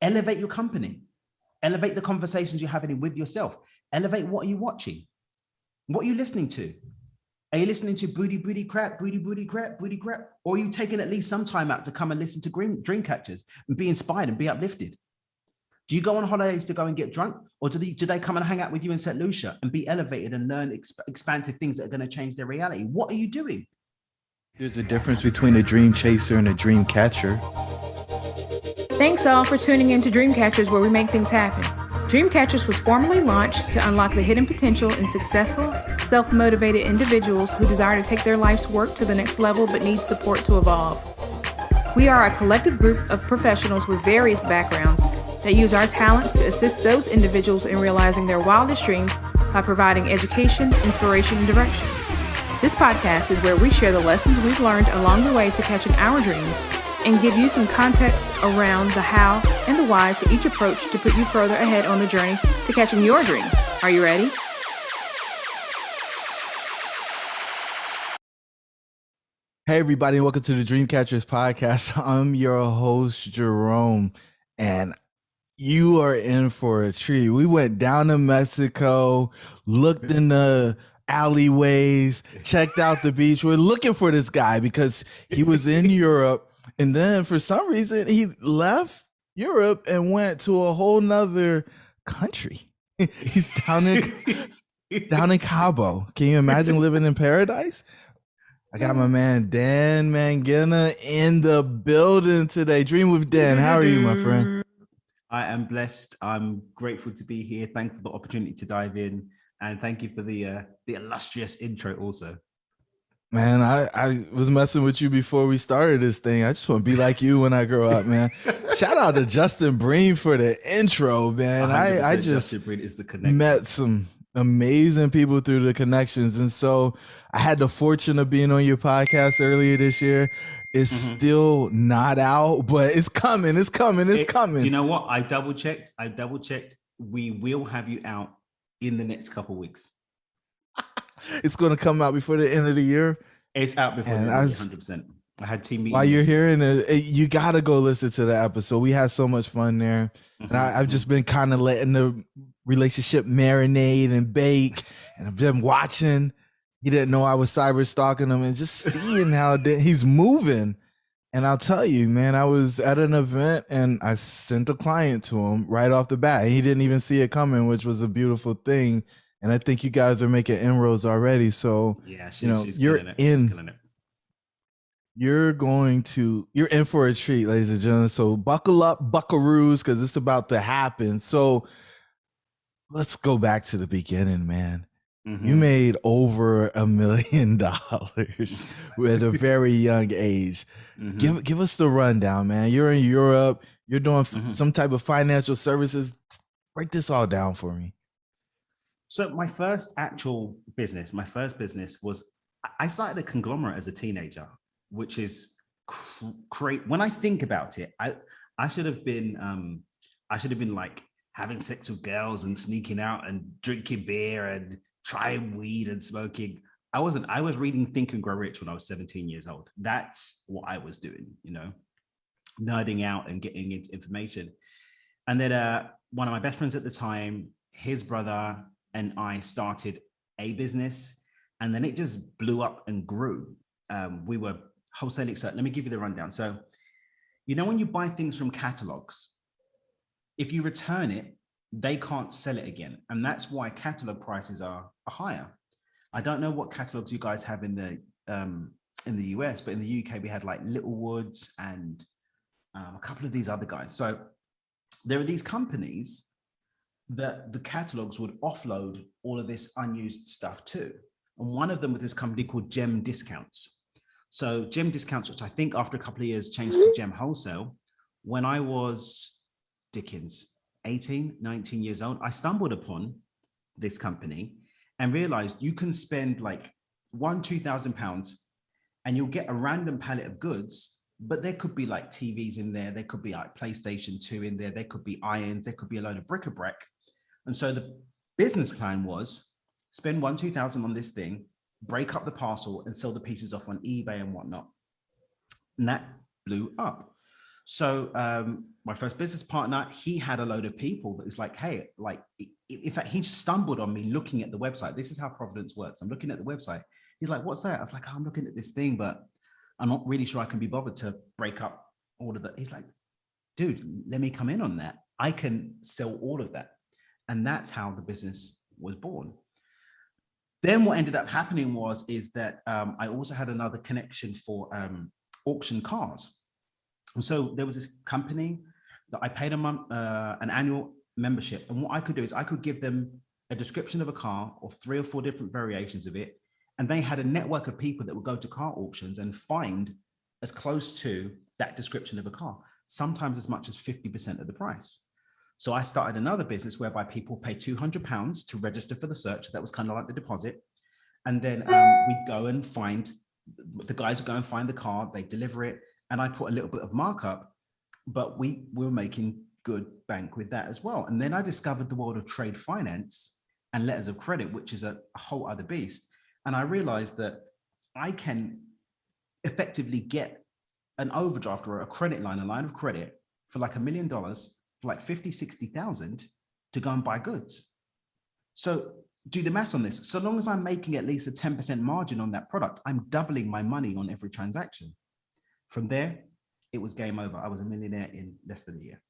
Elevate your company. Elevate the conversations you're having with yourself. Elevate what are you watching? What are you listening to? Are you listening to booty crap? Or are you taking at least some time out to come and listen to dream catchers and be inspired and be uplifted? Do you go on holidays to go and get drunk? Or do they come and hang out with you in St. Lucia and be elevated and learn expansive things that are going to change their reality? What are you doing? There's a difference between a dream chaser and a dream catcher. Thanks all for tuning in to Dream Catchers, where we make things happen. Dream Catchers was formally launched to unlock the hidden potential in successful, self-motivated individuals who desire to take their life's work to the next level but need support to evolve. We are a collective group of professionals with various backgrounds that use our talents to assist those individuals in realizing their wildest dreams by providing education, inspiration, and direction. This podcast is where we share the lessons we've learned along the way to catching our dreams and give you some context around the how and the why to each approach to put you further ahead on the journey to catching your dream. Are you ready? Hey, everybody, and welcome to the Dream Catchers podcast. I'm your host, Jerome, and you are in for a treat. We went down to Mexico, looked in the alleyways, checked out the beach. We're looking for this guy because he was in Europe. And then for some reason, he left Europe and went to a whole nother country. He's down in Cabo. Can you imagine living in paradise? I got my man, Dan Mangena, in the building today. Dream with Dan. How are you, my friend? I am blessed. I'm grateful to be here. Thankful for the opportunity to dive in. And thank you for the illustrious intro also. Man, I was messing with you before we started this thing. I just want to be like you when I grow up, man. Shout out to Justin Breen for the intro, man. I just met some amazing people through the connections. And so I had the fortune of being on your podcast earlier this year. It's still not out, but it's coming. It's coming. You know what? I double checked. We will have you out in the next couple of weeks. It's going to come out before the end of the year. It's out before the end of the year, 100%. I had team meetings. While you're hearing it, you got to go listen to the episode. We had so much fun there. And I've just been kind of letting the relationship marinate and bake. And I've been watching. He didn't know I was cyber stalking him and just seeing how he's moving. And I'll tell you, man, I was at an event and I sent a client to him right off the bat. He didn't even see it coming, which was a beautiful thing. And I think you guys are making inroads already. So, yeah, you're in. You're in for a treat, ladies and gentlemen. So buckle up, buckaroos, because it's about to happen. So let's go back to the beginning, man. You made over $1 million at a very young age. Give us the rundown, man. You're in Europe. You're doing some type of financial services. Break this all down for me. So my first business was, I started a conglomerate as a teenager, which is great. When I think about it, I should have been like having sex with girls and sneaking out and drinking beer and trying weed and smoking. I wasn't. I was reading Think and Grow Rich when I was 17 years old. That's what I was doing, nerding out and getting into information. And then one of my best friends at the time, his brother and I started a business, and then it just blew up and grew. We were wholesaling. So let me give you the rundown. So, when you buy things from catalogs, if you return it, they can't sell it again. And that's why catalog prices are higher. I don't know what catalogs you guys have in the US, but in the UK, we had like Littlewoods and a couple of these other guys. So there are these companies that the catalogs would offload all of this unused stuff to. And one of them was this company called Gem Discounts. So Gem Discounts, which I think after a couple of years changed to Gem Wholesale. When I was 18, 19 years old, I stumbled upon this company and realized you can spend like £2,000 and you'll get a random pallet of goods, but there could be like TVs in there. There could be like PlayStation 2 in there. There could be irons. There could be a load of bric-a-brac. And so the business plan was spend $2,000 on this thing, break up the parcel and sell the pieces off on eBay and whatnot. And that blew up. So my first business partner, he had a load of people that was like, hey, like, in fact, he stumbled on me looking at the website. This is how Providence works. I'm looking at the website. He's like, what's that? I was like, oh, I'm looking at this thing, but I'm not really sure I can be bothered to break up all of that. He's like, dude, let me come in on that. I can sell all of that. And that's how the business was born. Then what ended up happening is that I also had another connection for auction cars. And so there was this company that I paid an annual membership. And what I could do is I could give them a description of a car or 3 or 4 different variations of it. And they had a network of people that would go to car auctions and find as close to that description of a car, sometimes as much as 50% of the price. So I started another business whereby people pay £200 to register for the search. That was kind of like the deposit. And then we'd go and find, the guys would go and find the car, they deliver it, and I put a little bit of markup, but we were making good bank with that as well. And then I discovered the world of trade finance and letters of credit, which is a whole other beast. And I realized that I can effectively get an overdraft or a credit line, a line of credit for like $1 million, for like 50, 60,000 to go and buy goods. So do the maths on this. So long as I'm making at least a 10% margin on that product, I'm doubling my money on every transaction. From there, it was game over. I was a millionaire in less than a year.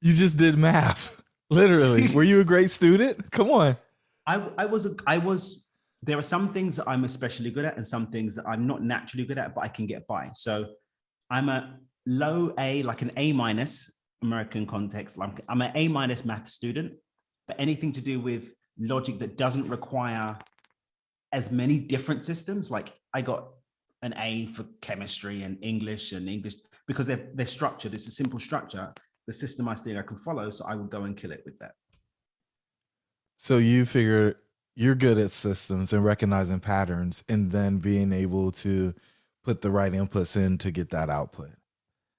You just did math, literally. Were you a great student? Come on. I was, there are some things that I'm especially good at and some things that I'm not naturally good at, but I can get by. So I'm a low A, like an A minus American context. I'm an A minus math student, but anything to do with logic that doesn't require as many different systems, like I got an A for chemistry and English because they're structured. It's a simple structure. The system I think I can follow, so I would go and kill it with that. So you figure you're good at systems and recognizing patterns and then being able to put the right inputs in to get that output.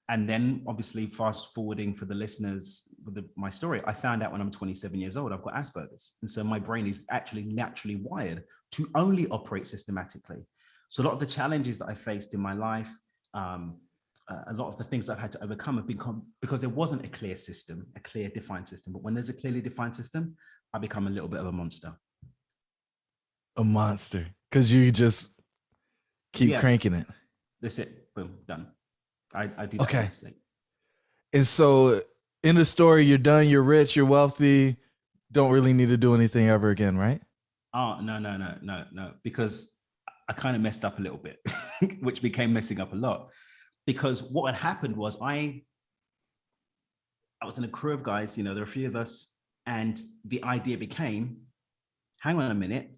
And then obviously fast forwarding for the listeners with my story, I found out when I'm 27 years old, I've got Asperger's. And so my brain is actually naturally wired to only operate systematically. So a lot of the challenges that I faced in my life, a lot of the things I've had to overcome have become because there wasn't a clear system, a clear defined system. But when there's a clearly defined system, I become a little bit of a monster. A monster, because you just keep cranking it. That's it. Boom, done. I do that. Okay. And so in the story, you're done, you're rich, you're wealthy, don't really need to do anything ever again, right? Oh, no. Because I kind of messed up a little bit, which became messing up a lot. Because what had happened was I was in a crew of guys, there are a few of us, and the idea became, hang on a minute,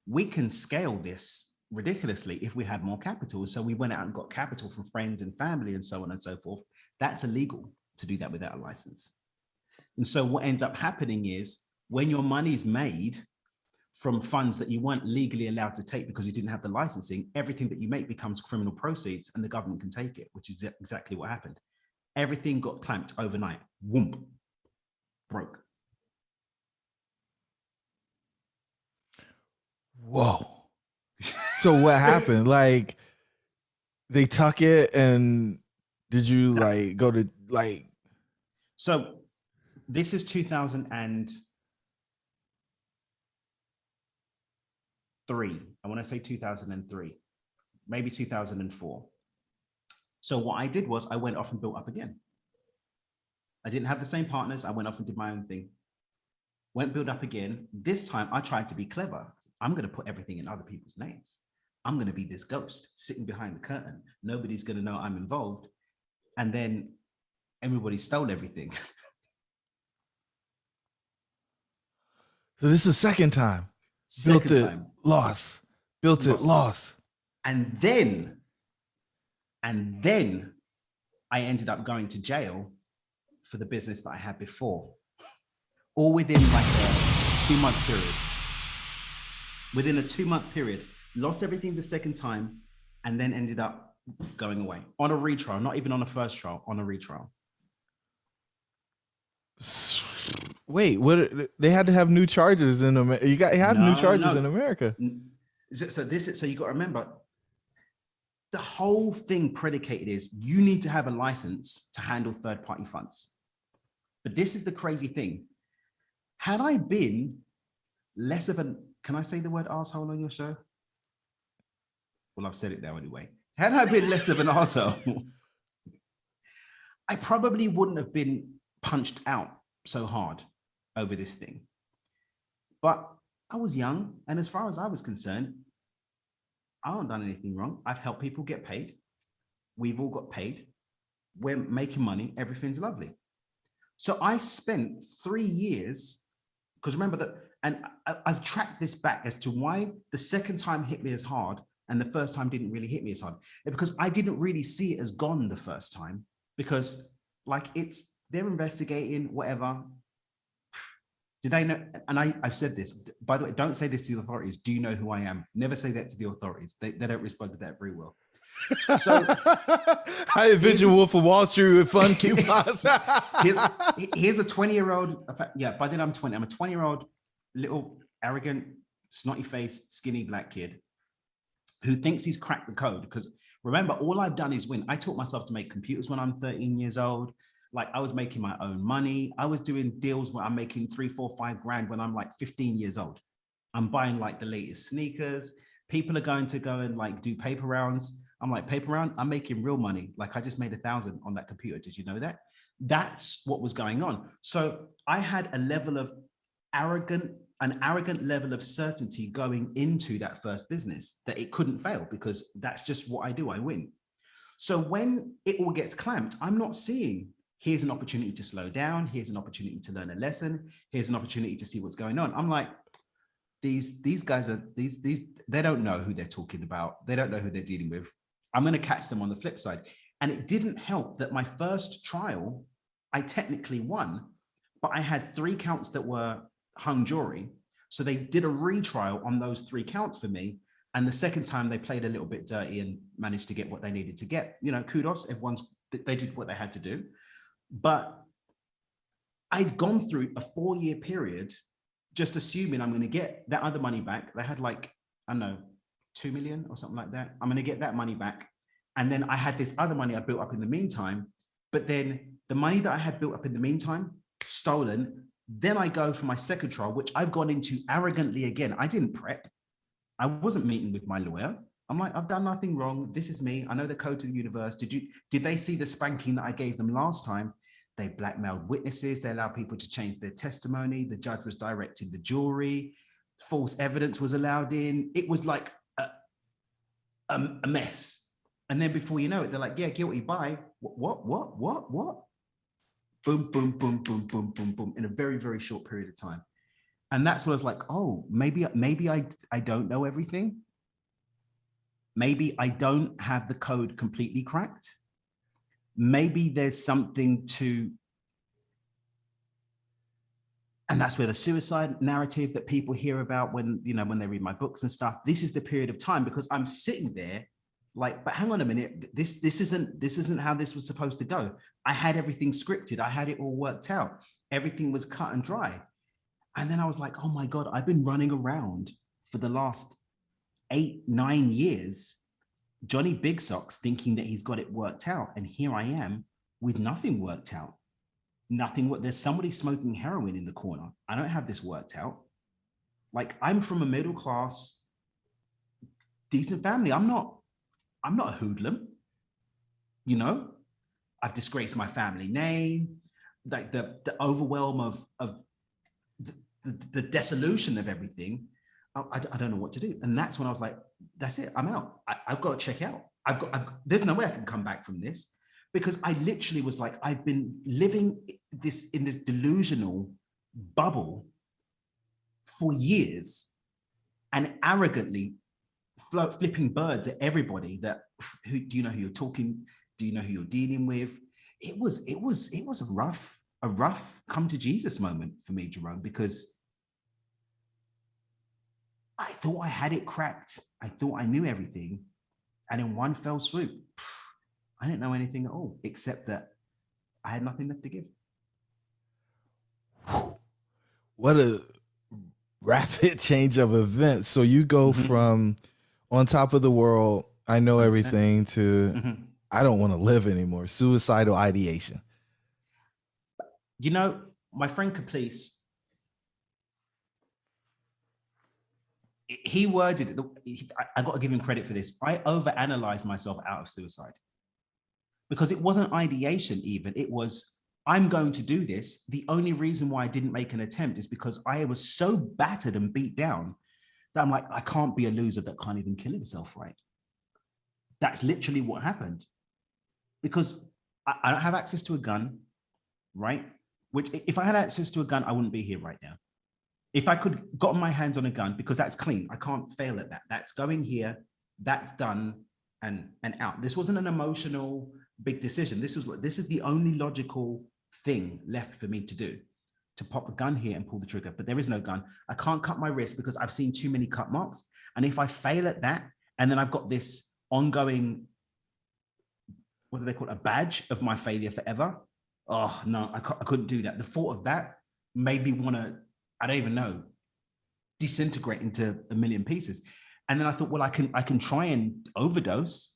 we can scale this ridiculously if we had more capital. So we went out and got capital from friends and family and so on and so forth. That's illegal to do that without a license. And so what ends up happening is when your money is made from funds that you weren't legally allowed to take because you didn't have the licensing, everything that you make becomes criminal proceeds and the government can take it, which is exactly what happened. Everything got clamped overnight. Whoomp. Broke. Whoa. So what happened? Like they tuck it, and did you like go to like? So this is 2003. I want to say 2003, maybe 2004. So what I did was I went off and built up again. I didn't have the same partners. I went off and did my own thing. Went build up again. This time I tried to be clever. I'm going to put everything in other people's names. I'm going to be this ghost sitting behind the curtain. Nobody's going to know I'm involved. And then everybody stole everything. So this is the second time. Built it, lost. Built it, lost. And then I ended up going to jail for the business that I had before. All within like a 2-month period. Within a 2-month period, lost everything the second time, and then ended up going away on a retrial, not even on a first trial, on a retrial. Wait, what? They had to have new charges in America. You have new charges in America. So you got to remember, the whole thing predicated is you need to have a license to handle third-party funds. But this is the crazy thing. Had I been less of an, can I say the word asshole on your show? Well, I've said it now anyway. Had I been less of an asshole, I probably wouldn't have been punched out so hard over this thing. But I was young, and as far as I was concerned, I haven't done anything wrong. I've helped people get paid. We've all got paid. We're making money. Everything's lovely. So I spent 3 years, because remember that, and I've tracked this back as to why the second time hit me as hard and the first time didn't really hit me as hard. Because I didn't really see it as gone the first time, because like they're investigating, whatever. Do they know? And I've said this, by the way, don't say this to the authorities. Do you know who I am? Never say that to the authorities. They don't respond to that very well. So I envision Wolf of Wall Street with fun coupons. here's a 20-year-old. Yeah, by then I'm 20. I'm a 20-year-old, little arrogant, snotty-faced, skinny black kid who thinks he's cracked the code. Because remember, all I've done is win. I taught myself to make computers when I'm 13 years old. Like I was making my own money. I was doing deals where I'm making 3, 4, 5 grand when I'm like 15 years old. I'm buying like the latest sneakers. People are going to go and like do paper rounds. I'm like, paper round? I'm making real money. Like I just made 1,000 on that computer. Did you know that? That's what was going on. So I had a level of an arrogant level of certainty going into that first business that it couldn't fail, because that's just what I do. I win. So when it all gets clamped, I'm not seeing, here's an opportunity to slow down. Here's an opportunity to learn a lesson. Here's an opportunity to see what's going on. I'm like, these guys are, they don't know who they're talking about. They don't know who they're dealing with. I'm going to catch them on the flip side. And it didn't help that my first trial, I technically won, but I had 3 counts that were hung jury. So they did a retrial on those 3 counts for me. And the second time they played a little bit dirty and managed to get what they needed to get. You know, kudos, they did what they had to do. But I'd gone through a 4-year period just assuming I'm going to get that other money back. They had like, I don't know, 2 million or something like that. I'm going to get that money back. And then I had this other money I built up in the meantime. But then the money that I had built up in the meantime, stolen. Then I go for my second trial, which I've gone into arrogantly again. I didn't prep. I wasn't meeting with my lawyer. I'm like, I've done nothing wrong. This is me. I know the code to the universe. Did they see the spanking that I gave them last time? They blackmailed witnesses. They allowed people to change their testimony. The judge was directing the jury. False evidence was allowed in. It was like a mess. And then before you know it, they're like, yeah, guilty by what? Boom, boom, boom, boom, boom, boom, boom, in a very, very short period of time. And that's when I was like, oh, maybe I don't know everything. Maybe I don't have the code completely cracked. Maybe there's something to, and that's where the suicide narrative that people hear about when they read my books and stuff. This is the period of time, because I'm sitting there like, but hang on a minute, this isn't how this was supposed to go. I had everything scripted. I had it all worked out. Everything was cut and dry. And then I was like, oh my God, I've been running around for the last 8-9 years, Johnny Big Socks, thinking that he's got it worked out. And here I am with nothing worked out. There's somebody smoking heroin in the corner. I don't have this worked out. Like, I'm from a middle class, decent family. I'm not a hoodlum. You know, I've disgraced my family name, like the overwhelm of the dissolution of everything. I don't know what to do. And that's when I was like, that's it, I'm out. I've got to check out. There's no way I can come back from this, because I literally was like, I've been living in this delusional bubble for years and arrogantly flipping birds at everybody do you know who you're talking? Do you know who you're dealing with? It was a rough come to Jesus moment for me, Jerome, because I thought I had it cracked. I thought I knew everything. And in one fell swoop, I didn't know anything at all, except that I had nothing left to give. What a rapid change of events. So you go from on top of the world, I know 100%. everything, to I don't want to live anymore. Suicidal ideation. You know, my friend Caprice, he worded it. I got to give him credit for this. I overanalyzed myself out of suicide because it wasn't ideation even. It was, I'm going to do this. The only reason why I didn't make an attempt is because I was so battered and beat down that I'm like, I can't be a loser that can't even kill himself, right? That's literally what happened. Because I don't have access to a gun, right? Which if I had access to a gun, I wouldn't be here right now. If I could got my hands on a gun, because that's clean, I can't fail at that. That's going here, that's done, and out. This wasn't an emotional big decision. This is the only logical thing left for me to do, to pop a gun here and pull the trigger. But there is no gun. I can't cut my wrist because I've seen too many cut marks. And if I fail at that, and then I've got this ongoing, what do they call it, a badge of my failure forever. Oh no, I couldn't do that. The thought of that made me want to, I don't even know, disintegrate into a million pieces. And then I thought, well, I can try and overdose.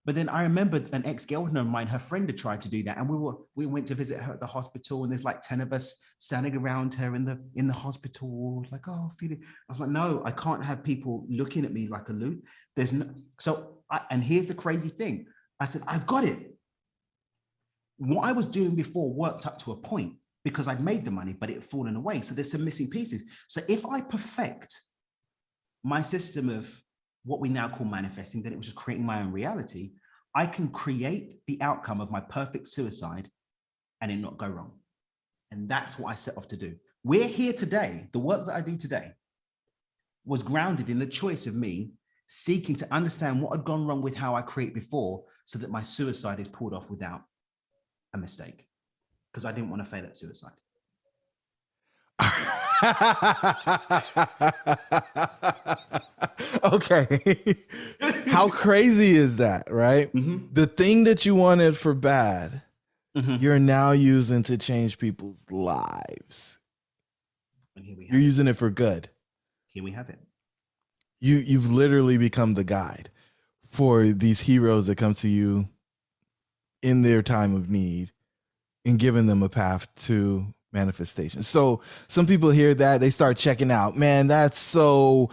But then I remembered an ex-girlfriend of mine, her friend had tried to do that. And we went to visit her at the hospital, and there's like 10 of us standing around her in the hospital, like, oh, feeling. I was like, no, I can't have people looking at me like a loot. There's no, and here's the crazy thing. I said, I've got it. What I was doing before worked up to a point because I'd made the money, but it had fallen away. So there's some missing pieces. So if I perfect my system of what we now call manifesting, then it was just creating my own reality, I can create the outcome of my perfect suicide and it not go wrong. And that's what I set off to do. We're here today. The work that I do today was grounded in the choice of me seeking to understand what had gone wrong with how I create before, so that my suicide is pulled off without a mistake, because I didn't want to fail at suicide. Okay. How crazy is that, right? The thing that you wanted for bad, you're now using to change people's lives. And here we have You're using it for good. Here we have it. You've literally become the guide for these heroes that come to you in their time of need and giving them a path to manifestation. So some people hear that, they start checking out. Man, that's so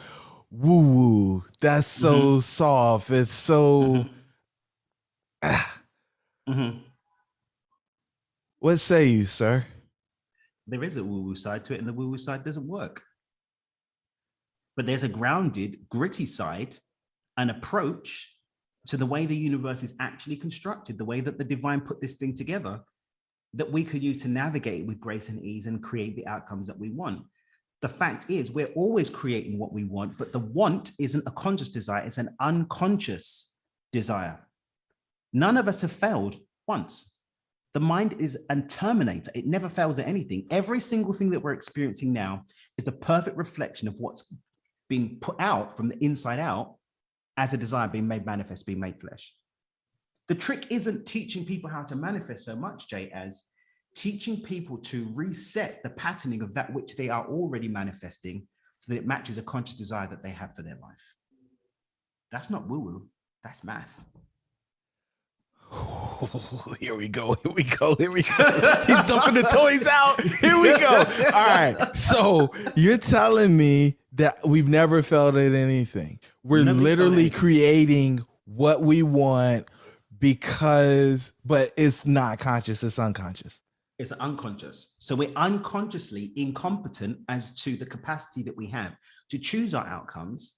woo-woo. That's so soft. It's so... What say you, sir? There is a woo-woo side to it, and the woo-woo side doesn't work. But there's a grounded, gritty side, an approach to the way the universe is actually constructed, the way that the divine put this thing together, that we could use to navigate with grace and ease and create the outcomes that we want. The fact is, we're always creating what we want, but the want isn't a conscious desire, it's an unconscious desire. None of us have failed once. The mind is a terminator. It never fails at anything. Every single thing that we're experiencing now is a perfect reflection of what's being put out from the inside out as a desire being made manifest, being made flesh. The trick isn't teaching people how to manifest so much, Jay, as teaching people to reset the patterning of that which they are already manifesting so that it matches a conscious desire that they have for their life. That's not woo-woo, that's math. Oh, here we go. He's dumping the toys out. Here we go. All right. So you're telling me that we've never felt at anything. We're literally creating what we want but it's not conscious, it's unconscious. It's unconscious. So we're unconsciously incompetent as to the capacity that we have to choose our outcomes.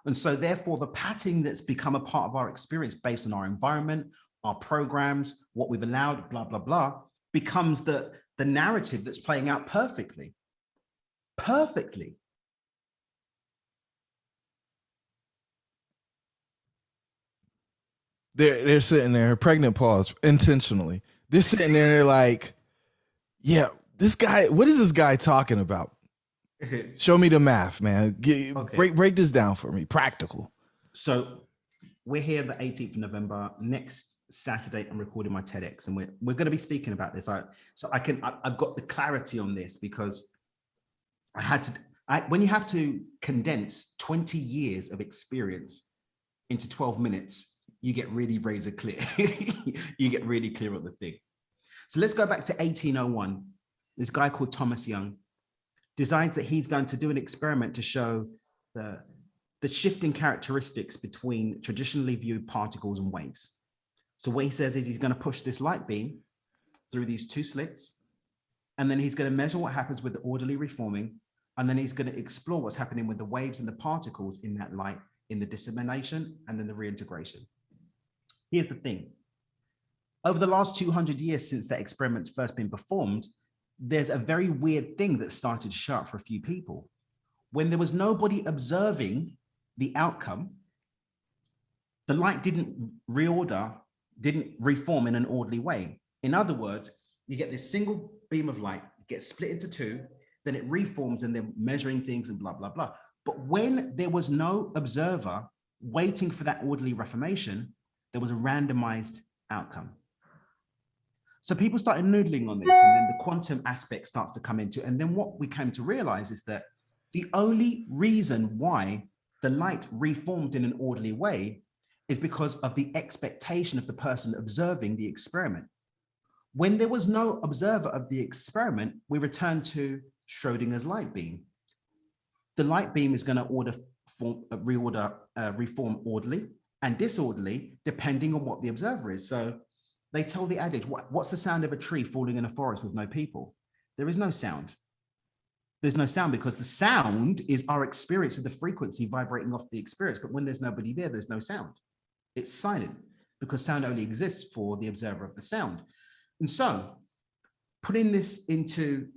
And so therefore the patterning that's become a part of our experience based on our environment, our programs, what we've allowed, blah, blah, blah, becomes the narrative that's playing out perfectly. Perfectly. They're sitting there, pregnant pause, intentionally. They're sitting there like, yeah, this guy, what is this guy talking about? Show me the math, man. Okay. Break this down for me, practical. So we're here the 18th of November. Next Saturday, I'm recording my TEDx, and we're going to be speaking about this. I've got the clarity on this because I had to. When you have to condense 20 years of experience into 12 minutes, you get really razor clear. You get really clear on the thing. So let's go back to 1801. This guy called Thomas Young decides that he's going to do an experiment to show the shifting characteristics between traditionally viewed particles and waves. So what he says is he's going to push this light beam through these two slits, and then he's going to measure what happens with the orderly reforming, and then he's going to explore what's happening with the waves and the particles in that light, in the dissemination and then the reintegration. Here's the thing. Over the last 200 years since that experiment's first been performed, there's a very weird thing that started to show up for a few people. When there was nobody observing the outcome, the light didn't reform in an orderly way. In other words, you get this single beam of light, it gets split into two, then it reforms and they're measuring things and blah, blah, blah. But when there was no observer waiting for that orderly reformation, there was a randomized outcome. So people started noodling on this, and then the quantum aspect starts to come into it. And then what we came to realize is that the only reason why the light reformed in an orderly way is because of the expectation of the person observing the experiment. When there was no observer of the experiment, we returned to Schrodinger's light beam. The light beam is going to reform orderly and disorderly, depending on what the observer is. So they tell the adage, what's the sound of a tree falling in a forest with no people? There is no sound. There's no sound because the sound is our experience of the frequency vibrating off the experience. But when there's nobody there, there's no sound. It's silent because sound only exists for the observer of the sound. And so putting this into,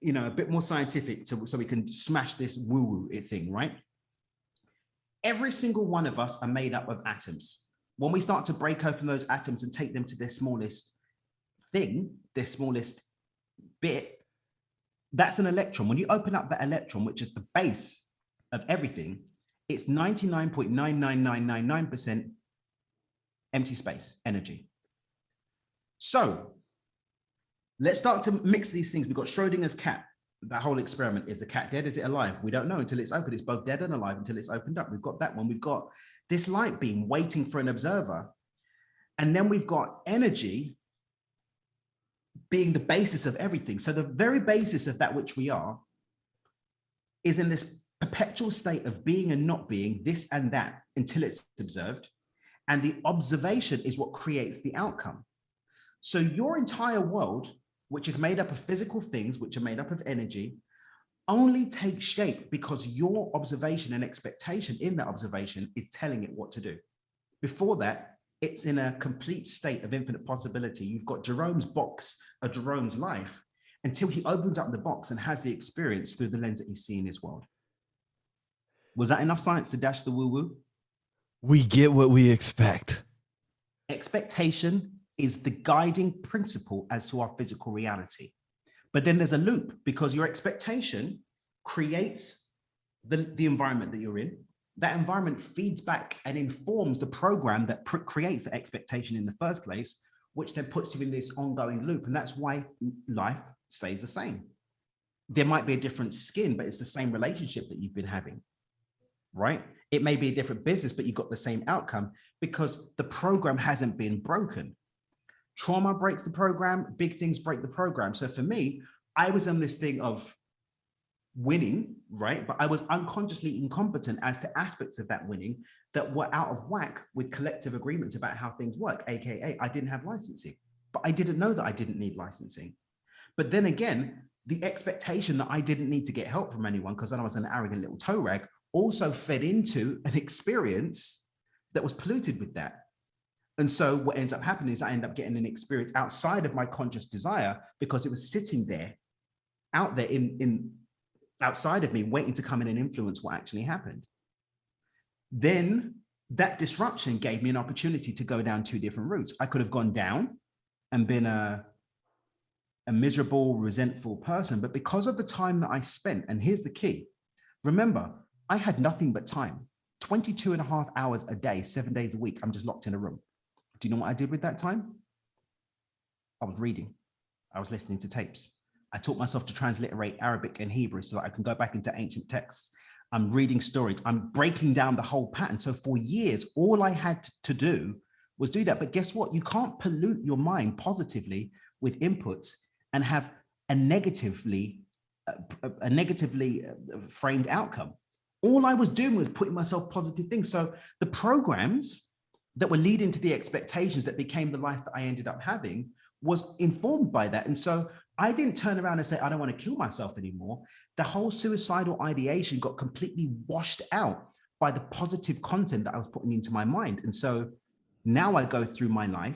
a bit more scientific so we can smash this woo-woo thing, right? Every single one of us are made up of atoms. When we start to break open those atoms and take them to their smallest thing, their smallest bit, that's an electron. When you open up that electron, which is the base of everything, it's 99.99999% empty space, energy. So let's start to mix these things. We've got Schrodinger's cat. That whole experiment, is the cat dead? Is it alive? We don't know until it's open. It's both dead and alive until it's opened up. We've got that one. We've got this light beam waiting for an observer. And then we've got energy being the basis of everything. So the very basis of that which we are is in this perpetual state of being and not being, this and that, until it's observed. And the observation is what creates the outcome. So your entire world, which is made up of physical things, which are made up of energy, only takes shape because your observation and expectation in that observation is telling it what to do. Before that, it's in a complete state of infinite possibility. You've got Jerome's box, a Jerome's life, until he opens up the box and has the experience through the lens that he's seeing his world. Was that enough science to dash the woo-woo? We get what we expect. Expectation is the guiding principle as to our physical reality. But then there's a loop because your expectation creates the environment that you're in. That environment feeds back and informs the program that creates the expectation in the first place, which then puts you in this ongoing loop. And that's why life stays the same. There might be a different skin, but it's the same relationship that you've been having, right? It may be a different business, but you've got the same outcome because the program hasn't been broken. Trauma breaks the program, big things break the program. So for me, I was on this thing of winning, right? But I was unconsciously incompetent as to aspects of that winning that were out of whack with collective agreements about how things work, AKA I didn't have licensing, but I didn't know that I didn't need licensing. But then again, the expectation that I didn't need to get help from anyone because I was an arrogant little toe rag also fed into an experience that was polluted with that. And so what ends up happening is I end up getting an experience outside of my conscious desire because it was sitting there, out there in outside of me, waiting to come in and influence what actually happened. Then that disruption gave me an opportunity to go down two different routes. I could have gone down and been a miserable, resentful person, but because of the time that I spent, and here's the key, remember, I had nothing but time, 22 and a half hours a day, 7 days a week. I'm just locked in a room. Do you know what I did with that time? I was reading. I was listening to tapes. I taught myself to transliterate Arabic and Hebrew so that I can go back into ancient texts. I'm reading stories. I'm breaking down the whole pattern. So for years, all I had to do was do that. But guess what? You can't pollute your mind positively with inputs and have a negatively framed outcome. All I was doing was putting myself positive things. So the programs that were leading to the expectations that became the life that I ended up having was informed by that. And so I didn't turn around and say, I don't want to kill myself anymore. The whole suicidal ideation got completely washed out by the positive content that I was putting into my mind. And so now I go through my life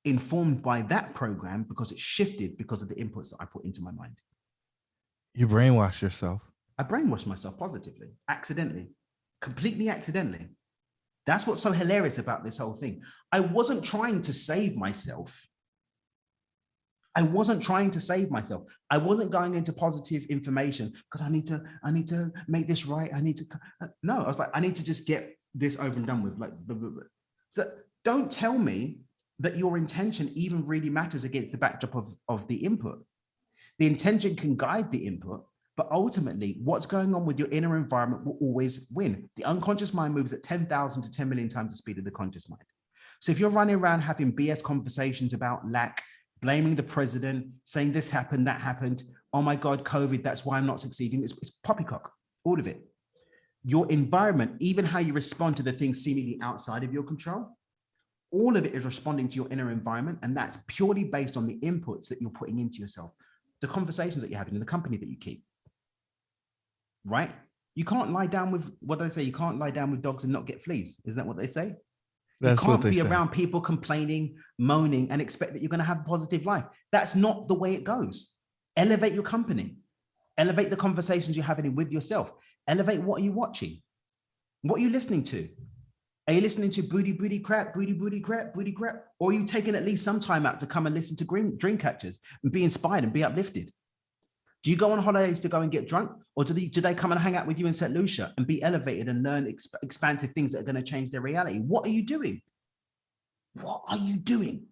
informed by that program because it shifted because of the inputs that I put into my mind. You brainwash yourself. I brainwashed myself positively, accidentally, completely accidentally. That's what's so hilarious about this whole thing. I wasn't trying to save myself. I wasn't trying to save myself. I wasn't going into positive information because I need to make this right. No, I was like, I need to just get this over and done with. Like, blah, blah, blah. So don't tell me that your intention even really matters against the backdrop of the input. The intention can guide the input, but ultimately what's going on with your inner environment will always win. The unconscious mind moves at 10,000 to 10 million times the speed of the conscious mind. So if you're running around having BS conversations about lack, blaming the president, saying this happened, that happened, oh my God, COVID, that's why I'm not succeeding, it's poppycock, all of it. Your environment, even how you respond to the things seemingly outside of your control, all of it is responding to your inner environment, and that's purely based on the inputs that you're putting into yourself, the conversations that you're having in the company that you keep, right? You can't lie down with, what do they say? You can't lie down with dogs and not get fleas. Isn't that what they say? That's you what can't they be say. around people complaining, moaning, and expect that you're going to have a positive life. That's not the way it goes. Elevate your company. Elevate the conversations you're having with yourself. Elevate what are you watching? What are you listening to? Are you listening to booty crap? Or are you taking at least some time out to come and listen to dream catchers and be inspired and be uplifted? Do you go on holidays to go and get drunk? Or do they come and hang out with you in St. Lucia and be elevated and learn expansive things that are going to change their reality? What are you doing? What are you doing?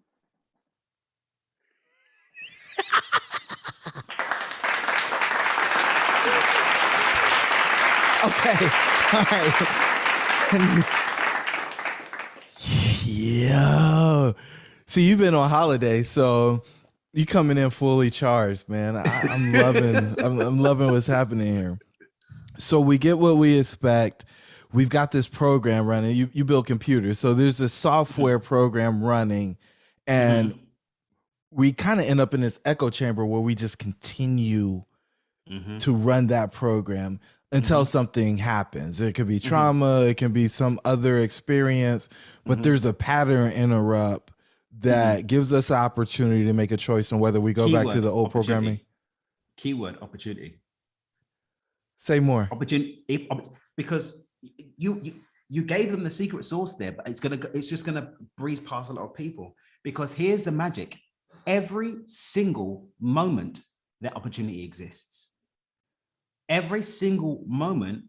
Okay. All right. Yo. See, you've been on holiday, so you coming in fully charged, man. I'm loving I'm loving what's happening here. So we get what we expect. We've got this program running. You build computers. So there's a software program running, and we kind of end up in this echo chamber where we just continue to run that program until something happens. It could be trauma, it can be some other experience, but there's a pattern interrupt that gives us an opportunity to make a choice on whether we go back to the old programming. Keyword opportunity. Say more. Opportunity, because you gave them the secret sauce there, but it's just gonna breeze past a lot of people, because here's the magic. Every single moment that opportunity exists. Every single moment,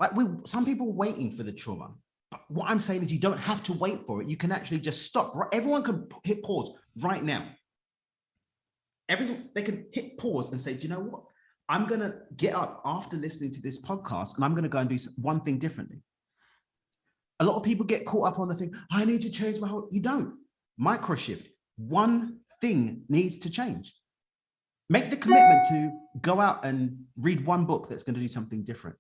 like some people are waiting for the trauma. But what I'm saying is you don't have to wait for it. You can actually just stop. Everyone can hit pause right now. They can hit pause and say, do you know what? I'm going to get up after listening to this podcast and I'm going to go and do one thing differently. A lot of people get caught up on the thing, I need to change my whole, you don't. Micro shift. One thing needs to change. Make the commitment to go out and read one book that's going to do something different.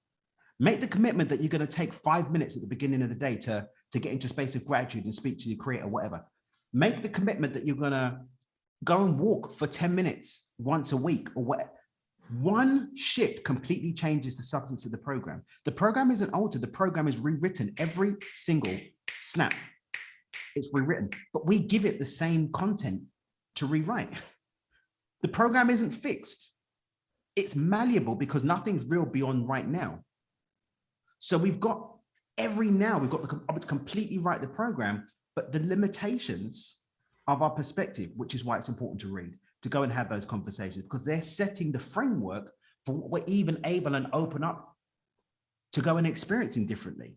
Make the commitment that you're going to take 5 minutes at the beginning of the day to get into a space of gratitude and speak to your creator, whatever. Make the commitment that you're going to go and walk for 10 minutes once a week or whatever. One shift completely changes the substance of the program. The program isn't altered. The program is rewritten every single snap. It's rewritten, but we give it the same content to rewrite. The program isn't fixed. It's malleable because nothing's real beyond right now. So we've got to completely write the program, but the limitations of our perspective, which is why it's important to read, to go and have those conversations, because they're setting the framework for what we're even able and open up to go and experiencing differently.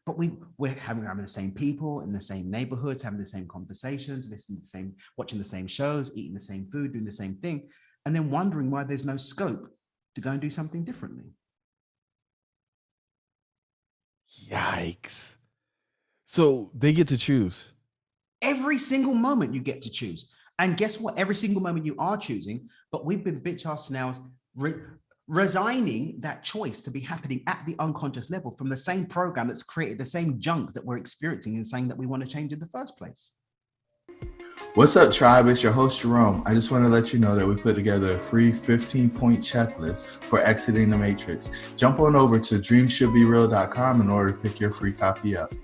But we're having the same people in the same neighborhoods, having the same conversations, listening to the same, watching the same shows, eating the same food, doing the same thing. and then wondering why there's no scope to go and do something differently. Yikes. So they get to choose. Every single moment you get to choose. And guess what? Every single moment you are choosing, but we've been bitch ass snails resigning that choice to be happening at the unconscious level from the same program that's created the same junk that we're experiencing and saying that we want to change in the first place. What's up, tribe? It's your host, Jerome. I just want to let you know that we put together a free 15-point checklist for exiting the matrix. Jump on over to dreamshouldbereal.com in order to pick your free copy up.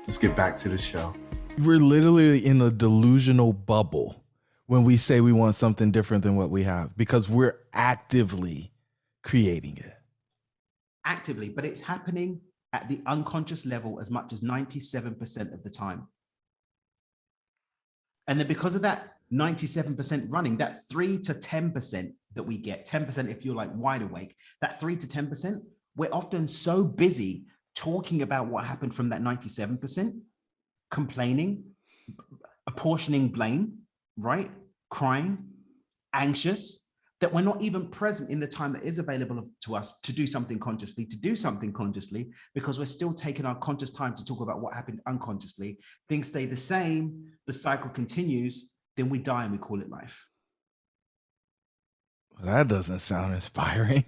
Let's get back to the show. We're literally in a delusional bubble when we say we want something different than what we have, because we're actively creating it. Actively, but it's happening at the unconscious level as much as 97% of the time. And then because of that 97% running, that 3 to 10% that we get, 10% if you're like wide awake, that 3 to 10%, we're often so busy talking about what happened from that 97%, complaining, apportioning blame, right? Crying, anxious, that we're not even present in the time that is available to us to do something consciously, because we're still taking our conscious time to talk about what happened unconsciously. Things stay the same, the cycle continues, then we die and we call it life. Well, that doesn't sound inspiring.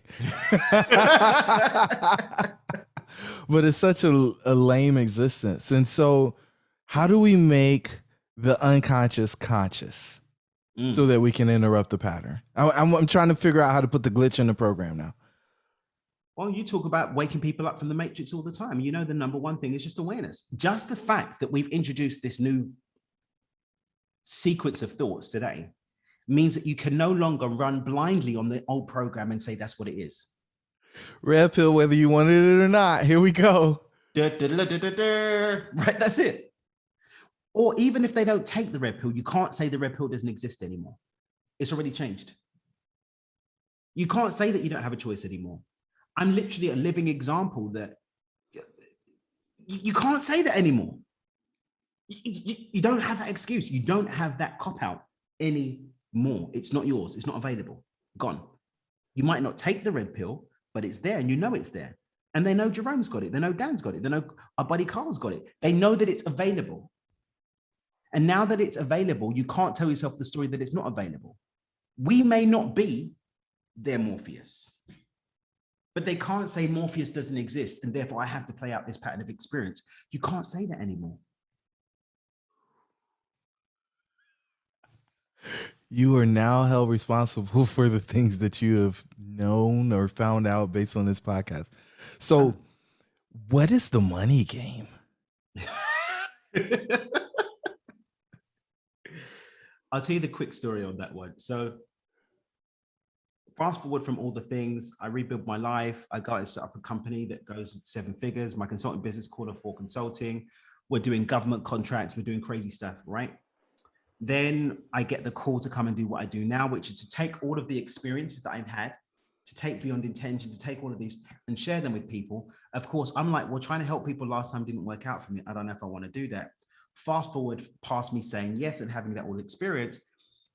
But it's such a lame existence. And so how do we make the unconscious conscious? So that we can interrupt the pattern? I'm trying to figure out how to put the glitch in the program now. Well, you talk about waking people up from the matrix all the time. You know, the number one thing is just awareness. Just the fact that we've introduced this new sequence of thoughts today means that you can no longer run blindly on the old program and say that's what it is. Red pill, whether you wanted it or not. Here we go. Right, that's it. Or even if they don't take the red pill, you can't say the red pill doesn't exist anymore. It's already changed. You can't say that you don't have a choice anymore. I'm literally a living example that you can't say that anymore. You don't have that excuse. You don't have that cop-out anymore. It's not yours. It's not available. Gone. You might not take the red pill, but it's there and you know it's there. And they know Jerome's got it. They know Dan's got it. They know our buddy Carl's got it. They know that it's available. And now that it's available, you can't tell yourself the story that it's not available. We may not be their Morpheus, but they can't say Morpheus doesn't exist and therefore I have to play out this pattern of experience. You can't say that anymore. You are now held responsible for the things that you have known or found out based on this podcast. So what is the money game? I'll tell you the quick story on that one. So fast forward from all the things, I rebuilt my life. I got to set up a company that goes 7 figures. My consulting business called for consulting. We're doing government contracts. We're doing crazy stuff, right? Then I get the call to come and do what I do now, which is to take all of the experiences that I've had, to take beyond intention, to take all of these and share them with people. Of course, I'm like, well, trying to help people last time didn't work out for me. I don't know if I want to do that. Fast forward past me saying yes and having that all experience,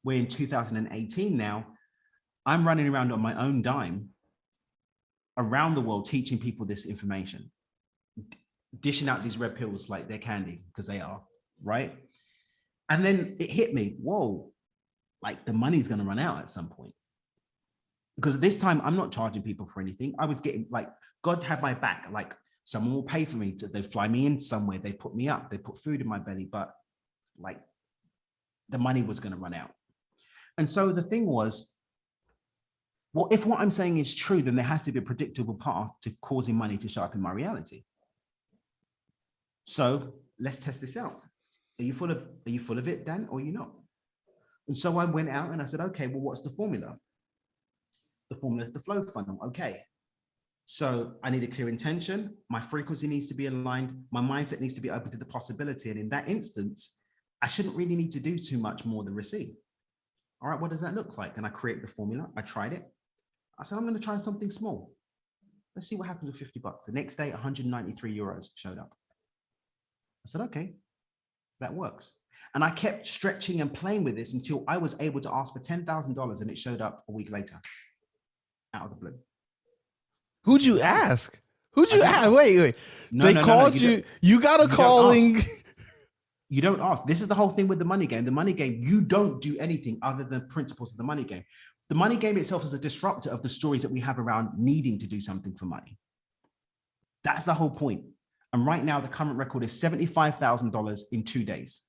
we're in 2018 now. I'm running around on my own dime around the world teaching people this information, dishing out these red pills like they're candy, because they are, right? And then it hit me, whoa, like the money's going to run out at some point. Because this time I'm not charging people for anything. I was getting like, God had my back, like someone will pay for me they fly me in somewhere, they put me up, they put food in my belly, but like the money was going to run out. And so the thing was, well, if what I'm saying is true, then there has to be a predictable path to causing money to show up in my reality. So let's test this out. Are you full of it, Dan, or are you not? And so I went out and I said, okay, well, what's the formula? The formula is the flow funnel. Okay. So I need a clear intention. My frequency needs to be aligned. My mindset needs to be open to the possibility. And in that instance, I shouldn't really need to do too much more than receive. All right, what does that look like? And I created the formula. I tried it. I said, I'm going to try something small. Let's see what happens with $50. The next day, 193 euros showed up. I said, okay, that works. And I kept stretching and playing with this until I was able to ask for $10,000 and it showed up a week later out of the blue. Who'd you ask? Who'd you ask? Wait. No, they called you. You got a calling. You don't ask. This is the whole thing with the money game. The money game, you don't do anything other than principles of the money game. The money game itself is a disruptor of the stories that we have around needing to do something for money. That's the whole point. And right now, the current record is $75,000 in 2 days.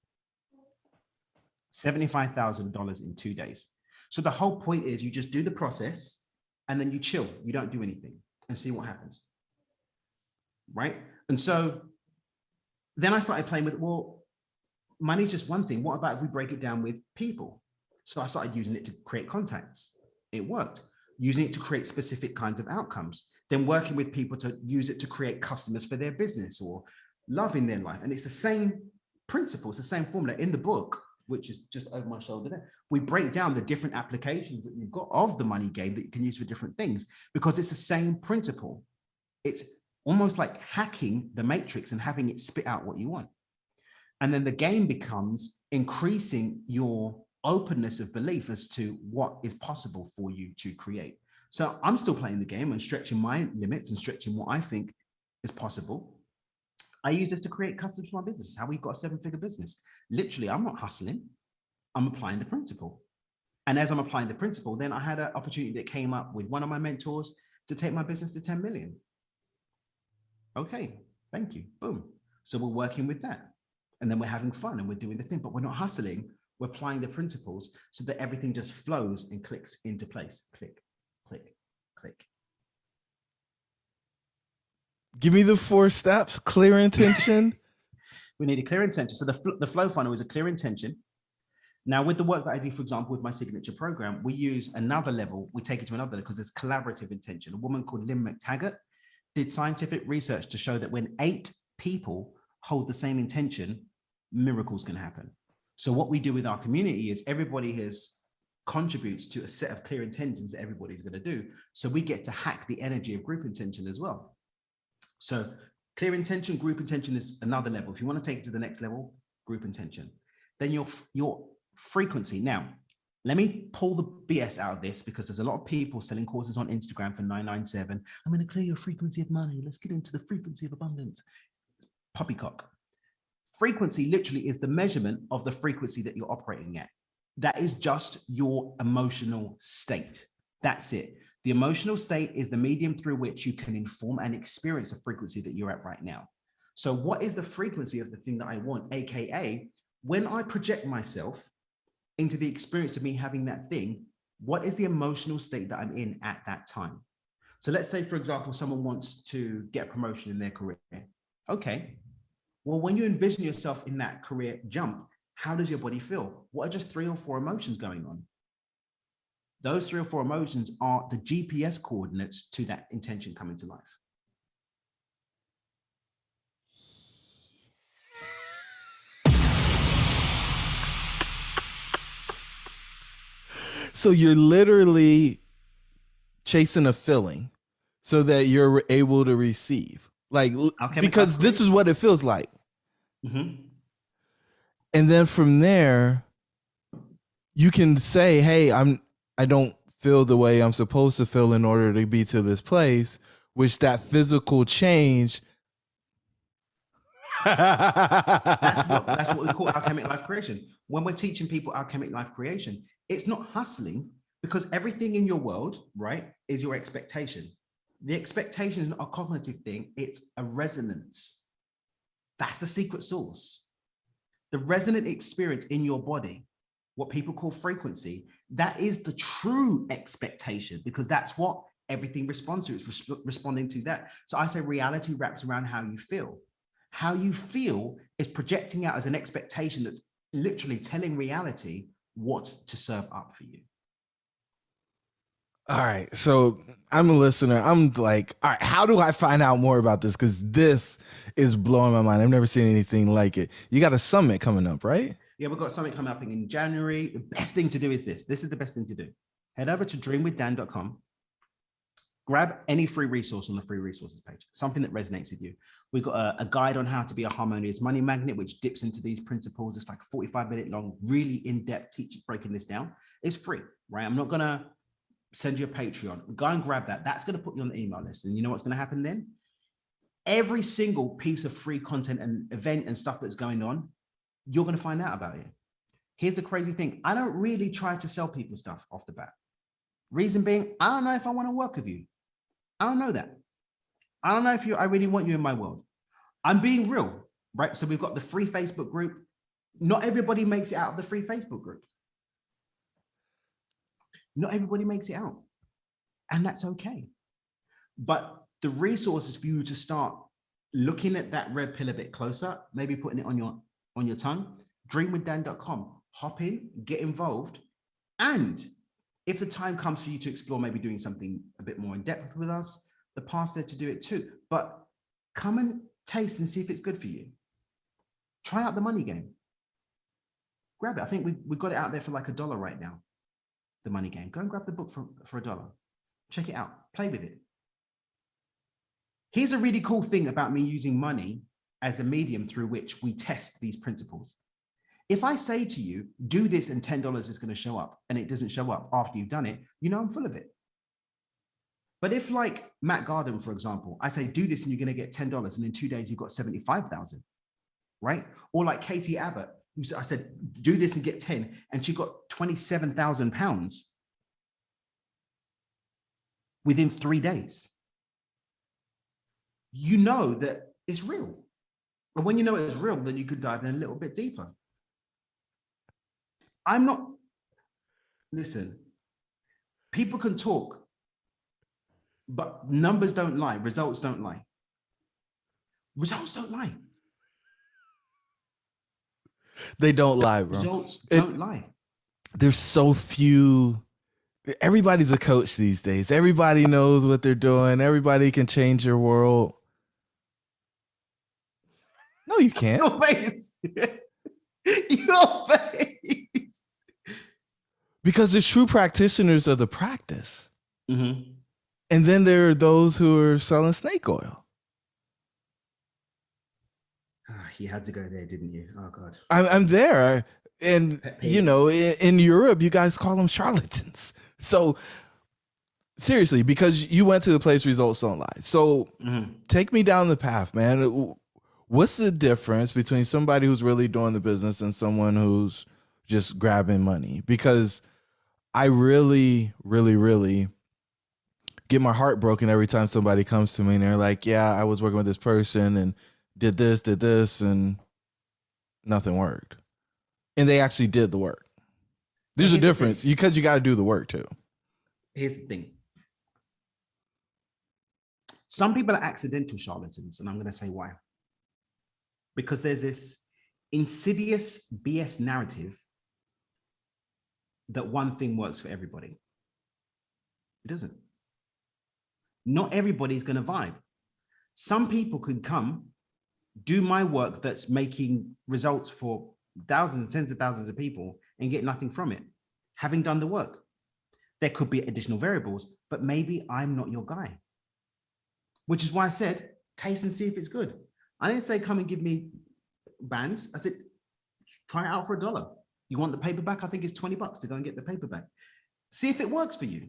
$75,000 in 2 days. So the whole point is you just do the process and then you chill. You don't do anything and see what happens. Right? And so then I started playing with, well, money's just one thing. What about if we break it down with people? So I started using it to create contacts. It worked. Using it to create specific kinds of outcomes. Then working with people to use it to create customers for their business or love in their life. And it's the same principle, it's the same formula. In the book, which is just over my shoulder there, we break down the different applications that you've got of the money game that you can use for different things, because it's the same principle. It's almost like hacking the matrix and having it spit out what you want. And then the game becomes increasing your openness of belief as to what is possible for you to create. So I'm still playing the game and stretching my limits and stretching what I think is possible. I use this to create customers for my business. How we've got a 7-figure business. Literally, I'm not hustling. I'm applying the principle. And as I'm applying the principle, then I had an opportunity that came up with one of my mentors to take my business to 10 million. Okay, thank you. Boom. So we're working with that. And then we're having fun and we're doing the thing, but we're not hustling. We're applying the principles so that everything just flows and clicks into place. Click, click, click. Give me the 4 steps. Clear intention. We need a clear intention. So the flow funnel is a clear intention. Now, with the work that I do, for example, with my signature program, we use another level. We take it to another level because it's collaborative intention. A woman called Lynn McTaggart did scientific research to show that when 8 people hold the same intention, miracles can happen. So what we do with our community is everybody contributes to a set of clear intentions that everybody's going to do. So we get to hack the energy of group intention as well. So clear intention, group intention is another level. If you want to take it to the next level, group intention. Then your frequency. Now, let me pull the BS out of this, because there's a lot of people selling courses on Instagram for $997. I'm going to clear your frequency of money. Let's get into the frequency of abundance. Poppycock. Frequency literally is the measurement of the frequency that you're operating at. That is just your emotional state. That's it. The emotional state is the medium through which you can inform and experience the frequency that you're at right now. So what is the frequency of the thing that I want? AKA, when I project myself into the experience of me having that thing, what is the emotional state that I'm in at that time? So let's say, for example, someone wants to get a promotion in their career. Okay. Well, when you envision yourself in that career jump, how does your body feel? What are just 3 or 4 emotions going on? Those 3 or 4 emotions are the GPS coordinates to that intention coming to life. So you're literally chasing a feeling so that you're able to receive. Like, because this is what it feels like. Mm-hmm. And then from there, you can say, hey, I don't feel the way I'm supposed to feel in order to be to this place, which that physical change. That's what we call alchemic life creation. When we're teaching people alchemic life creation, it's not hustling, because everything in your world, right, is your expectation. The expectation is not a cognitive thing. It's a resonance. That's the secret sauce. The resonant experience in your body, what people call frequency, that is the true expectation, because that's what everything responds to. It's responding to that. So I say reality wraps around how you feel. How you feel is projecting out as an expectation that's literally telling reality what to serve up for you. All right. So I'm a listener. I'm like, all right, how do I find out more about this? Because this is blowing my mind. I've never seen anything like it. You got a summit coming up, right? Yeah, we've got something coming up in January. The best thing to do is this. This is the best thing to do. Head over to dreamwithdan.com. grab any free resource on the free resources page, something that resonates with you. We've got a guide on how to be a harmonious money magnet, which dips into these principles. It's like 45-minute long, really in-depth teaching, breaking this down. It's free, right? I'm not going to send you a Patreon. Go and grab that. That's going to put you on the email list. And you know what's going to happen then? Every single piece of free content and event and stuff that's going on, you're going to find out about it. Here's the crazy thing. I don't really try to sell people stuff off the bat. Reason being, I don't know if I want to work with you. I don't know that. I don't know if I really want you in my world. I'm being real, right? So we've got the free Facebook group. Not everybody makes it out of the free Facebook group. Not everybody makes it out. And that's okay. But the resources for you to start looking at that red pill a bit closer, maybe putting it on your tongue, dreamwithdan.com. Hop in, get involved. And if the time comes for you to explore maybe doing something a bit more in depth with us, the path's there to do it too. But come and taste and see if it's good for you. Try out the money game. Grab it. I think we've got it out there for like $1 right now. The money game. Go and grab the book for $1. Check it out. Play with it. Here's a really cool thing about me using money as the medium through which we test these principles. If I say to you, do this and $10 is going to show up, and it doesn't show up after you've done it, you know I'm full of it. But if, like Matt Garden, for example, I say, do this and you're going to get $10, and in 2 days you've got 75,000, right? Or like Katie Abbott, who I said, do this and get 10, and she got 27,000 pounds within 3 days. You know that it's real. And when you know it's real, then you could dive in a little bit deeper. Listen, people can talk, but numbers don't lie. Results don't lie. Results don't lie. They don't lie, bro. Results don't lie. There's so few. Everybody's a coach these days. Everybody knows what they're doing. Everybody can change your world. No, you can't. Your face. Your face. Because the true practitioners of the practice. Mm-hmm. And then there are those who are selling snake oil. You had to go there, didn't you? Oh, God. I'm there. And, you know, in Europe, you guys call them charlatans. So, seriously, because you went to the place results don't lie. So, take me down the path, man. What's the difference between somebody who's really doing the business and someone who's just grabbing money? Because I really, really, really get my heart broken every time somebody comes to me and they're like, yeah, I was working with this person and did this, and nothing worked. And they actually did the work. There's a difference because you got to do the work too. Here's the thing. Some people are accidental charlatans, and I'm going to say why. Because there's this insidious BS narrative that one thing works for everybody. It doesn't. Not everybody's going to vibe. Some people could come, do my work that's making results for thousands, tens of thousands of people and get nothing from it, having done the work. There could be additional variables, but maybe I'm not your guy. Which is why I said, taste and see if it's good. I didn't say, come and give me bands. I said, try it out for $1. You want the paperback? I think it's $20 to go and get the paperback. See if it works for you.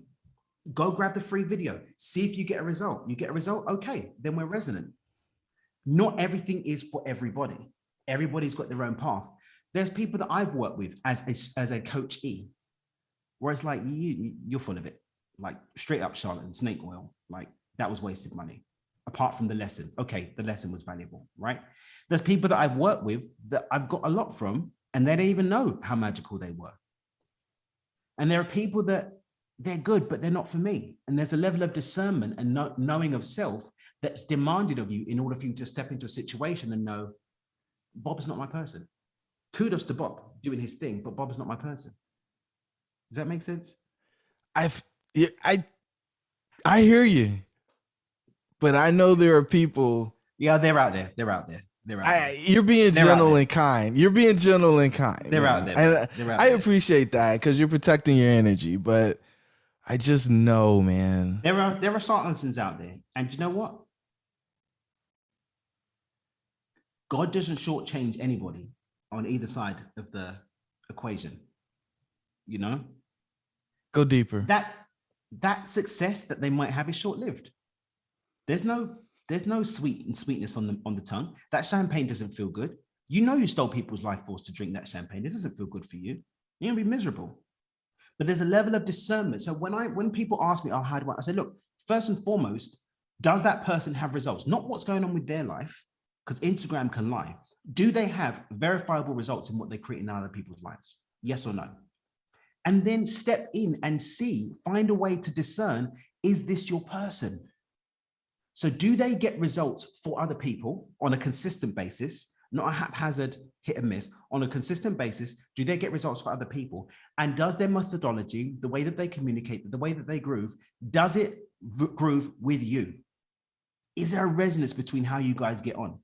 Go grab the free video. See if you get a result. You get a result? Okay, then we're resonant. Not everything is for everybody. Everybody's got their own path. There's people that I've worked with as a coachee, where it's like, you're full of it. Like straight up charlatan, snake oil. Like that was wasted money. Apart from the lesson. Okay, the lesson was valuable, right? There's people that I've worked with that I've got a lot from, and they don't even know how magical they were. And there are people that they're good, but they're not for me. And there's a level of discernment and knowing of self that's demanded of you in order for you to step into a situation and know, Bob's not my person. Kudos to Bob doing his thing, but Bob's not my person. Does that make sense? I hear you, but I know there are people. Yeah, they're out there. They're out there. You're being gentle and kind. You're being gentle and kind. They're out there. And I appreciate that because you're protecting your energy. But I just know, man. There are charlatans out there, and you know what? God doesn't shortchange anybody on either side of the equation. You know, Go deeper. that success that they might have is short-lived. There's no sweetness on the tongue. That champagne doesn't feel good. You know, you stole people's life force to drink that champagne. It doesn't feel good for you. You're gonna be miserable. But there's a level of discernment. So when people ask me, oh, how do I say, look, first and foremost, does that person have results? Not what's going on with their life, because Instagram can lie. Do they have verifiable results in what they're creating in other people's lives? Yes or no? And then step in and see, find a way to discern, is this your person? So do they get results for other people on a consistent basis, not a haphazard hit and miss, on a consistent basis? Do they get results for other people? And does their methodology, the way that they communicate, the way that they groove, does it groove with you? Is there a resonance between how you guys get on?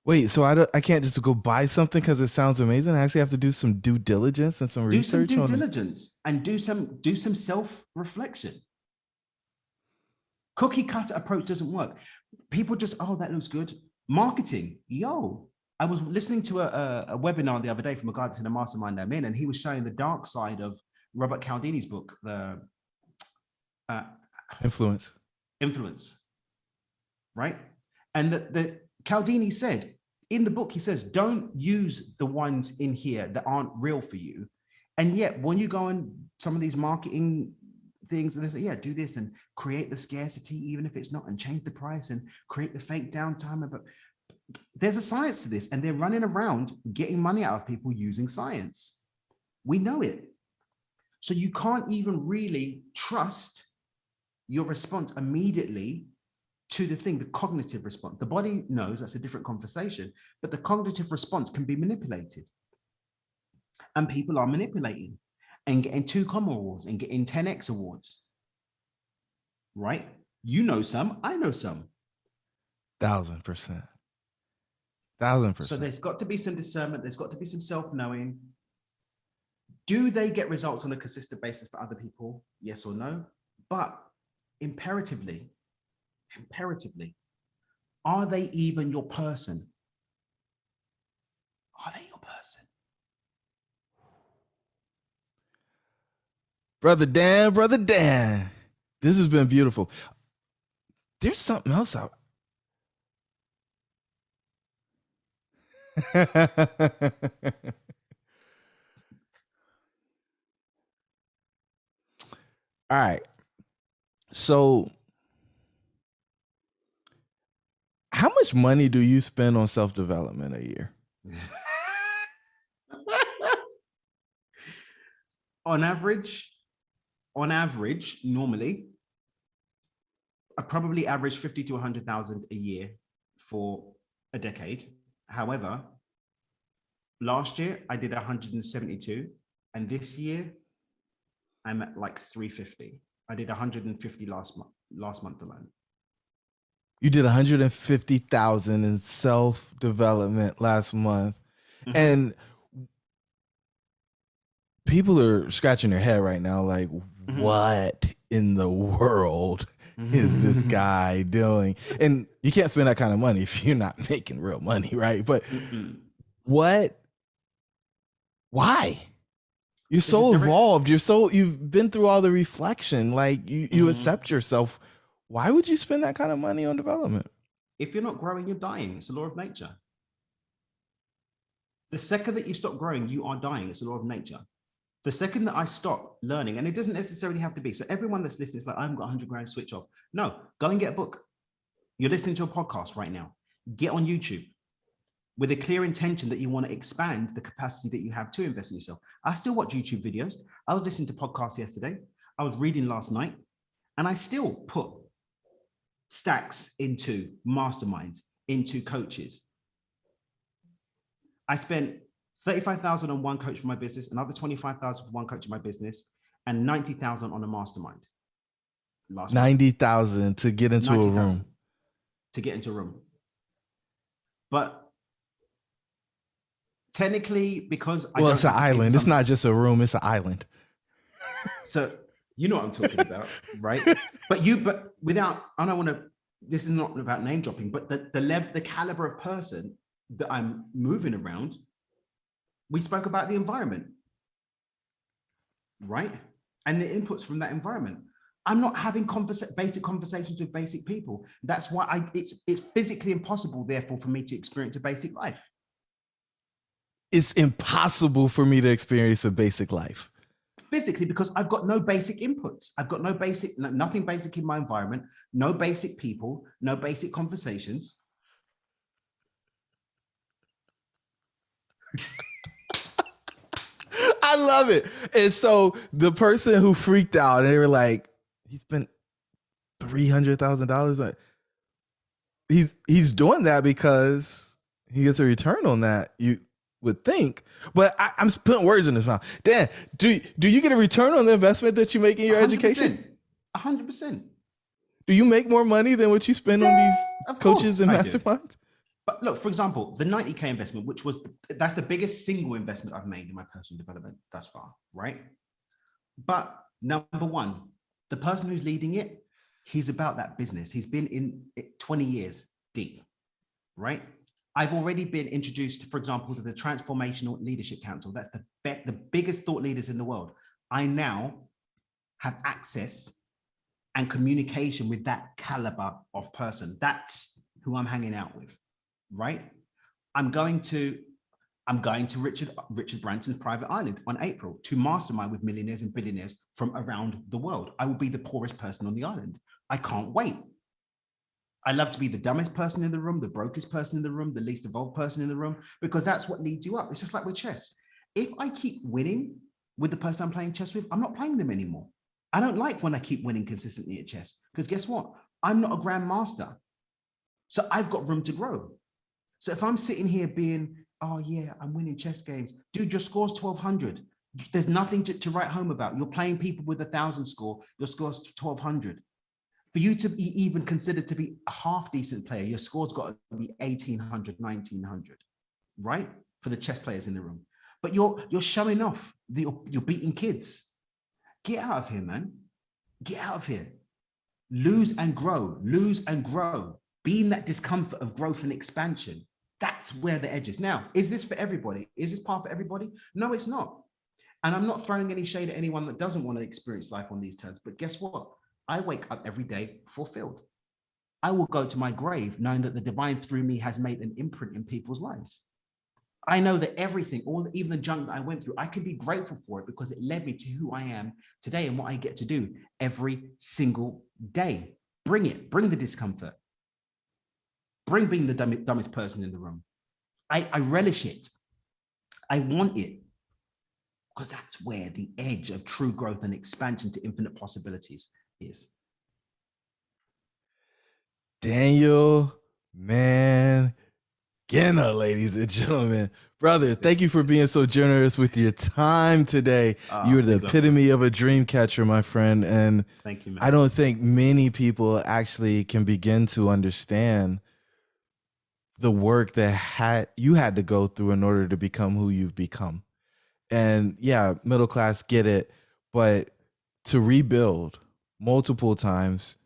Wait, so I can't just go buy something because it sounds amazing. I actually have to do some due diligence and some research. Do some due diligence and do some self-reflection. Cookie cutter approach doesn't work. People just, oh, that looks good. Marketing, I was listening to a webinar the other day from a guy that's in a mastermind I'm in, and he was showing the dark side of Robert Cialdini's book, the Influence, right? And the Cialdini said, in the book, he says, don't use the ones in here that aren't real for you. And yet, when you go on some of these marketing things, and they say, yeah, do this and create the scarcity, even if it's not, and change the price and create the fake downtime. But there's a science to this, and they're running around getting money out of people using science. We know it. So you can't even really trust your response immediately to the thing, the cognitive response. The body knows that's a different conversation, but the cognitive response can be manipulated. And people are manipulating and getting 2 awards and getting 10x awards, right? You know some, I know some. 1000%. So there's got to be some discernment. There's got to be some self-knowing. Do they get results on a consistent basis for other people? Yes or no? But imperatively, are they even your person? Are they your person? Brother Dan, this has been beautiful. There's something else out. All right. So how much money do you spend on self-development a year? On average, normally, I probably average 50 to 100,000 a year for a decade. However, last year I did 172, and this year I'm at like 350. I did 150 last month alone. You did 150,000 in self-development last month. Mm-hmm. And people are scratching their head right now, like, mm-hmm. What in the world is this guy doing? And you can't spend that kind of money if you're not making real money, right? But why? You're so evolved. You've been through all the reflection. Like you accept yourself. Why would you spend that kind of money on development? If you're not growing, you're dying. It's the law of nature. The second that you stop growing, you are dying. It's the law of nature. The second that I stop learning, and it doesn't necessarily have to be. So everyone that's listening is like, I've got 100 grand, switch off. No, go and get a book. You're listening to a podcast right now. Get on YouTube with a clear intention that you want to expand the capacity that you have to invest in yourself. I still watch YouTube videos. I was listening to podcasts yesterday. I was reading last night, and I still put stacks into masterminds, into coaches. I spent 35,000 on one coach for my business, another 25,000 for one coach in my business, and 90,000 on a mastermind. 90,000 to get into a room. To get into a room. But technically, because it's an island. It's not just a room, it's an island. So You know what I'm talking about, right? But without, I don't want to, this is not about name dropping, but the caliber of person that I'm moving around, we spoke about the environment, right? And the inputs from that environment. I'm not having basic conversations with basic people. That's why it's physically impossible, therefore, for me to experience a basic life. It's impossible for me to experience a basic life. Physically, because I've got no basic inputs. I've got nothing basic in my environment, no basic people, no basic conversations. I love it. And so the person who freaked out and they were like, he spent $300,000. He's doing that because he gets a return on that, you would think. But I'm putting words in his mouth. Dan, do you get a return on the investment that you make in your 100%. Education? 100%. Do you make more money than what you spend on these coaches and masterminds? But look, for example, the 90K investment, which was that's the biggest single investment I've made in my personal development thus far, right? But number one, the person who's leading it, he's about that business. He's been in it 20 years deep, right? I've already been introduced, for example, to the Transformational Leadership Council. That's the biggest thought leaders in the world. I now have access and communication with that caliber of person. That's who I'm hanging out with, right? I'm going to Richard Branson's private island on April to mastermind with millionaires and billionaires from around the world. I will be the poorest person on the island. I can't wait. I love to be the dumbest person in the room, the brokest person in the room, the least evolved person in the room, because that's what leads you up. It's just like with chess. If I keep winning with the person I'm playing chess with, I'm not playing them anymore. I don't like when I keep winning consistently at chess, because guess what? I'm not a grandmaster. So I've got room to grow. So if I'm sitting here being, oh yeah, I'm winning chess games. Dude, your score's 1200. There's nothing to write home about. You're playing people with 1,000 score, your score's 1200. For you to be even considered to be a half decent player, your score's got to be 1,800, 1,900, right? For the chess players in the room. But you're showing off, you're beating kids. Get out of here, man. Get out of here. Lose and grow, lose and grow. Be in that discomfort of growth and expansion. That's where the edge is. Now, is this for everybody? Is this part for everybody? No, it's not. And I'm not throwing any shade at anyone that doesn't want to experience life on these terms. But guess what? I wake up every day fulfilled. I will go to my grave knowing that the divine through me has made an imprint in people's lives. I know that everything, even the junk that I went through, I can be grateful for it because it led me to who I am today and what I get to do every single day. Bring it, bring the discomfort. Bring being the dumbest person in the room. I relish it. I want it because that's where the edge of true growth and expansion to infinite possibilities is. Daniel Mangena, ladies and gentlemen. Brother, thank you for being so generous with your time today. You are the epitome of a dream catcher, my friend. And thank you, man. I don't think many people actually can begin to understand the work that you had to go through in order to become who you've become. And yeah, middle class, get it. But to rebuild multiple times,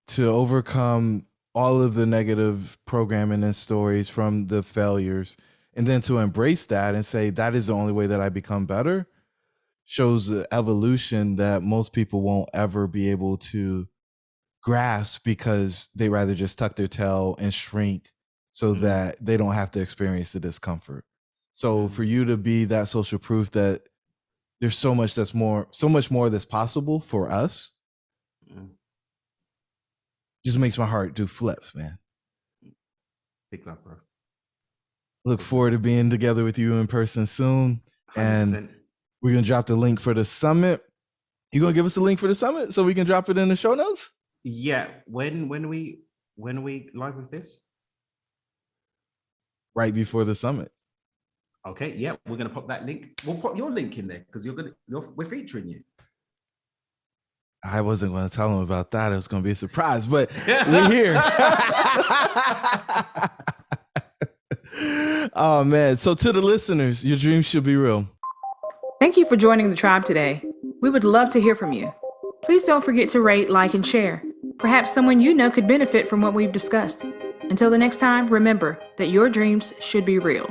to overcome all of the negative programming and stories from the failures, and then to embrace that and say, that is the only way that I become better, shows the evolution that most people won't ever be able to grasp because they rather just tuck their tail and shrink so that they don't have to experience the discomfort. So for you to be that social proof that there's so much more that's possible for us, just makes my heart do flips, man. Big love, bro. Look forward to being together with you in person soon. 100%. And we're going to drop the link for the summit. You going to give us the link for the summit so we can drop it in the show notes? Yeah. When we live with this? Right before the summit. Okay. Yeah. We're going to put that link. We'll put your link in there because we're featuring you. I wasn't going to tell them about that. It was going to be a surprise, but we're here. Oh, man. So to the listeners, your dreams should be real. Thank you for joining the tribe today. We would love to hear from you. Please don't forget to rate, like, and share. Perhaps someone you know could benefit from what we've discussed. Until the next time, remember that your dreams should be real.